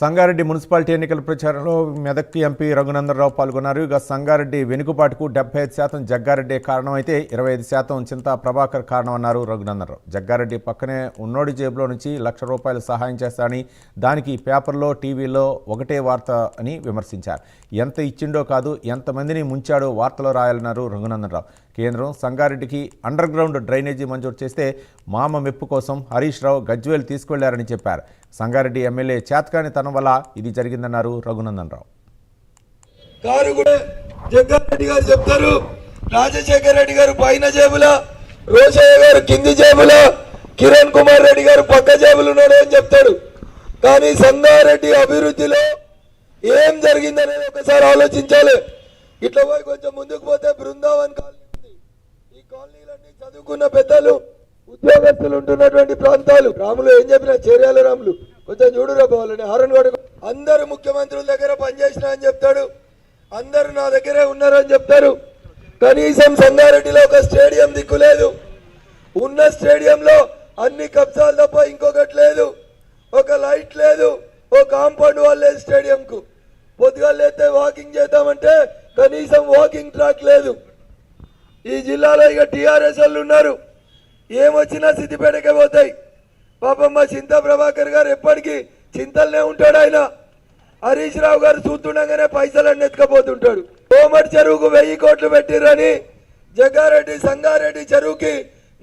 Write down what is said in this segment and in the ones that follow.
Sangareddy municipality ఎన్నికల ప్రచారంలో Medak MP Raghunandan Rao పాల్గొన్నారు. ఇక సంగారెడ్డి వెనుకబాటుకు 75% జగ్గారెడ్డి కారణమైతే 25% చింతా ప్రభాకర్ కారణమన్నారు రఘునందనరావు. జగ్గారెడ్డి పక్కనే ఉన్నోడి జేబులో నుంచి ₹1,00,000 సహాయం చేస్తారని, దానికి పేపర్లో టీవీలో ఒకటే వార్త అని విమర్శించారు. ఎంత ఇచ్చిండో కాదు, ఎంతమందిని ముంచాడో వార్తలో రాయాలన్నారు రఘునందనరావు. కేంద్రం సంగారెడ్డికి అండర్ గ్రౌండ్ డ్రైనేజీ మంజూరు చేస్తే మామ మెప్పు కోసం హరీష్ రావు గజ్వేల్ తీసుకెళ్లారని చెప్పారు. సంగారెడ్డి ఎమ్మెల్యే చేతకాని తనం వల్ల ఇది జరిగిందన్నారు రఘునందనరావు. జగ్గారెడ్డి గారు చెప్తారు, రాజశేఖర రెడ్డి గారు పైన జేబుల, రోషయ్య గారు కింది జేబుల, కిరణ్ కుమార్ రెడ్డి గారు పక్క జేబులు ఉన్నాడు అని చెప్తాడు. కానీ సంగారెడ్డి అభివృద్ధిలో ఏం జరిగిందనేది ఒకసారి ఆలోచించాలి. ఇట్లా పోయి కొంచెం ముందుకు పోతే బృందావన్ కాలనీ ఉంది. ఈ కాలనీలన్నీ చదువుకున్న పెద్దలు, ఉద్యోగస్తులు ఉంటున్నటువంటి ప్రాంతాలు. రాములు ఏం చెప్పినా చేర్యాల రాములు కొంచెం చూడురా పోవాలని హారన్ గడు. అందరు ముఖ్యమంత్రుల దగ్గర పనిచేసిన అని చెప్తాడు, అందరు నా దగ్గరే ఉన్నారని చెప్తారు. కనీసం సంగారెడ్డిలో ఒక స్టేడియం దిక్కు లేదు. ఉన్న స్టేడియంలో అన్ని కబ్జాలు తప్ప ఇంకొకటి లేదు. ఒక లైట్ లేదు, ఓ కాంపౌండ్ వాల్ లేదు స్టేడియంకు. పొద్దుగా లేతే వాకింగ్ చేద్దామంటే కనీసం వాకింగ్ ట్రాక్ లేదు. ఈ జిల్లాలో ఇక టీఆర్ఎస్ వాళ్ళు ఉన్నారు, ఏమొచ్చినా సిద్దిపేటకే పోతాయి. పాపం మా చింతా ప్రభాకర్ గారు ఎప్పటికీ చింతలనే ఉంటాడు. ఆయన హరీష్ రావు గారు చూస్తుండగానే పైసలన్నీ ఎత్తుకపోతుంటాడు. కోమటి చెరువుకు 1000 కోట్లు పెట్టిరని, జగ్గారెడ్డి సంగారెడ్డి చెరువుకి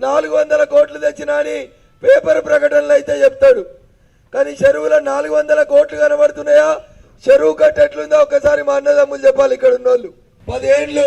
400 కోట్లు తెచ్చినా అని పేపర్ ప్రకటనలు అయితే చెప్తాడు. కానీ చెరువులో 400 కోట్లు కనబడుతున్నాయా? చెరువు కట్ట ఎట్లుందో ఒకసారి మా అన్నదమ్ములు చెప్పాలి. ఇక్కడ ఉన్న వాళ్ళు 10 ఏళ్ళు